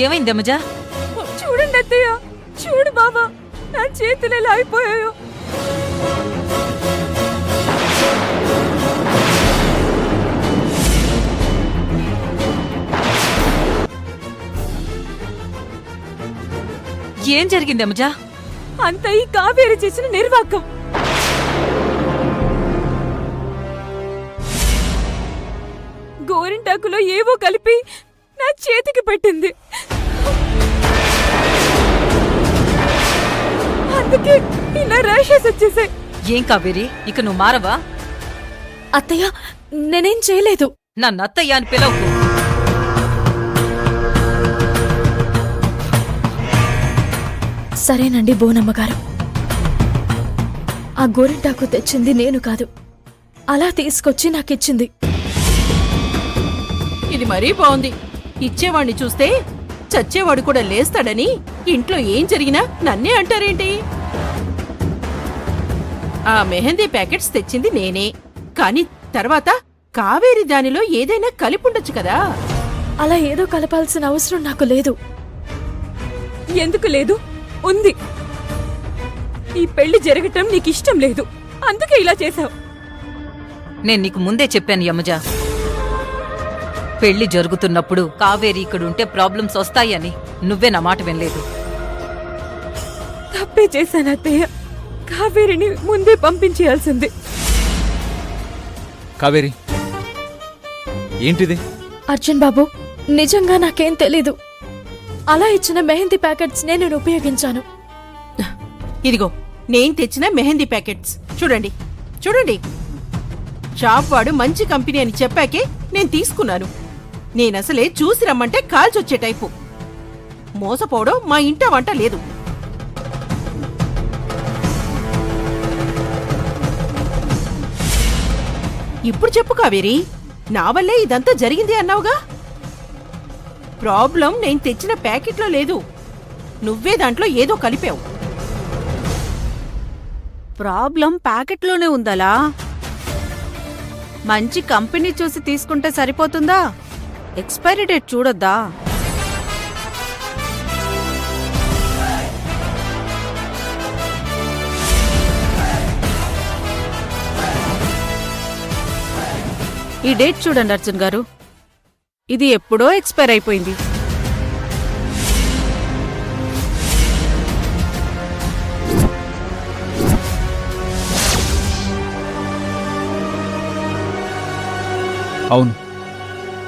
ఏమైంది అమ్మజా? చూడండి అత్తయ్య, చూడు బాబా, నా చేతులు ఎలా అయిపోయాయో. ఏం జరిగింది అమ్మజా? అంత ఈ కావేరి చేసిన నిర్వాకం. గోరింటాకులో ఏవో కలిపి నా చేతికి పెట్టింది. అందుకే ఇలా ర్యాషెస్ వచ్చేసాయి. ఏం కావేరి, ఇక నువ్వు మారవా? అత్తయ్య, నేనేం చేయలేదు. నన్ను అత్తయ్య అని పిలవకు. సరేనండి బోనమ్మగారు, ఆ గోరింటాకు తెచ్చింది నేను కాదు, అలా తీసుకొచ్చి నాకిచ్చింది. ఇది మరీ బాగుంది. ఇచ్చేవాణ్ణి చూస్తే చచ్చేవాడు కూడా లేస్తాడని ఇంట్లో ఏం జరిగినా నన్నే అంటారేంటి? ఆ మెహందీ ప్యాకెట్స్ తెచ్చింది నేనే, కాని తర్వాత కావేరి దానిలో ఏదైనా కలిపుండొచ్చు కదా. అలా ఏదో కలపాల్సిన అవసరం నాకు లేదు. ఎందుకు లేదు? ఉంది. ఈ పెళ్లి జరగటం నీకిష్టం లేదు, అందుకే ఇలా చేశావు. నేను నీకు ముందే చెప్పాను యమజా, పెళ్లి జరుగుతున్నప్పుడు కావేరి ఇక్కడుంటే ప్రాబ్లమ్స్ వస్తాయని. నువ్వే నా మాట వినలేదు. తప్పే చేశాను అత్తయ్య, కావేరిని ముందే పంపించేయాల్సింది. కావేరి, ఏంటిది? అర్జున్ బాబు, నిజంగా నాకేం తెలీదు. అలా ఇచ్చిన మెహందీ ప్యాకెట్స్ నేను ఉపయోగించాను. ఇదిగో నేను తెచ్చిన మెహందీ ప్యాకెట్స్ చూడండి, చూడండి. షాప్ వాడు మంచి కంపెనీ అని చెప్పాకే నేను తీసుకున్నాను. నేనసలే చూసి రమ్మంటే కాల్చొచ్చే టైపు. మోసపోవడం మా ఇంట వంట లేదు. ఇప్పుడు చెప్పు కావేరి, నా వల్లే ఇదంతా జరిగింది అన్నావుగా. ప్రాబ్లం నేను తెచ్చిన ప్యాకెట్లో లేదు, నువ్వే దాంట్లో ఏదో కలిపావు. ప్రాబ్లం ప్యాకెట్లోనే ఉందలా? మంచి కంపెనీ చూసి తీసుకుంటే సరిపోతుందా? ఎక్స్పైరీ డేట్ చూడొద్దా? ఈ డేట్ చూడండి అర్జున్ గారు, ఇది ఎప్పుడో ఎక్స్పైర్ అయిపోయింది. అవును,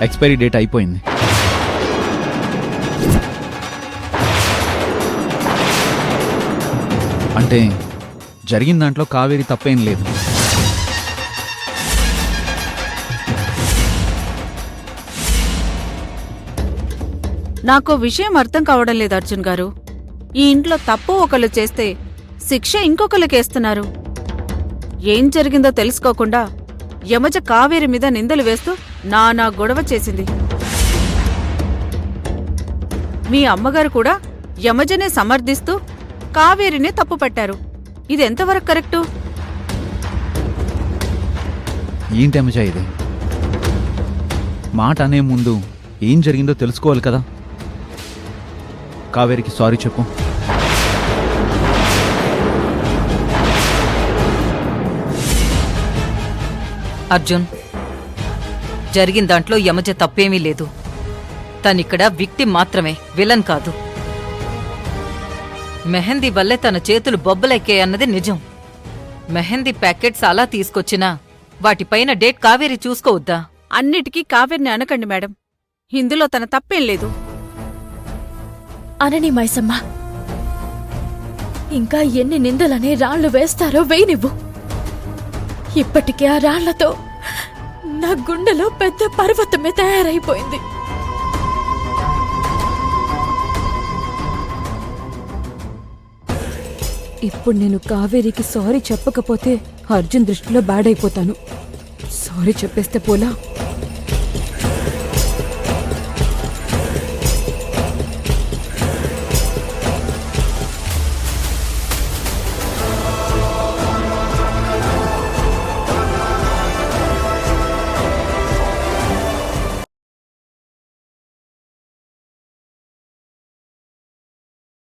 ఎక్స్పైరీ డేట్ అయిపోయింది. అంటే జరిగిన దాంట్లో కావేరి తప్పేం లేదు. నాకో విషయం అర్థం కావడం లేదు అర్జున్ గారు. ఈ ఇంట్లో తప్పు ఒకళ్ళు చేస్తే శిక్ష ఇంకొకళ్ళకేస్తున్నారు. ఏం జరిగిందో తెలుసుకోకుండా యమజ కావేరి మీద నిందలు వేస్తూ నానా గొడవ చేసింది. మీ అమ్మగారు కూడా యమజనే సమర్థిస్తూ కావేరినే తప్పు పట్టారు. ఇదెంతవరకు కరెక్టు? ఏంటమ్మజా ఇది? మాట అనే ముందు ఏం జరిగిందో తెలుసుకోవాలి కదా. కావేరికి సారీ చెప్పు. అర్జున్, జరిగిన దాంట్లో యమజ తప్పేమీ లేదు. తనిక్కడ విక్టిమ్ మాత్రమే, విలన్ కాదు. మెహందీ వల్లే తన చేతులు బొబ్బలెక్కాయన్నది నిజం. మెహందీ ప్యాకెట్స్ అలా తీసుకొచ్చినా వాటిపైన డేట్ కావేరి చూసుకోవద్దా? అన్నిటికీ కావేరిని అనకండి మేడం, ఇందులో తన తప్పేం లేదు. అనని మైసమ్మ, ఇంకా ఎన్ని నిందలని రాళ్లు వేస్తారో వేయనివ్వు. ఇప్పటికే ఆ రాళ్లతో నా గుండెలో పెద్ద పర్వతమే తయారైపోయింది. ఇప్పుడు నేను కావేరికి సారీ చెప్పకపోతే అర్జున్ దృష్టిలో బ్యాడ్ అయిపోతాను. సారీ చెప్పేస్తే పోలా.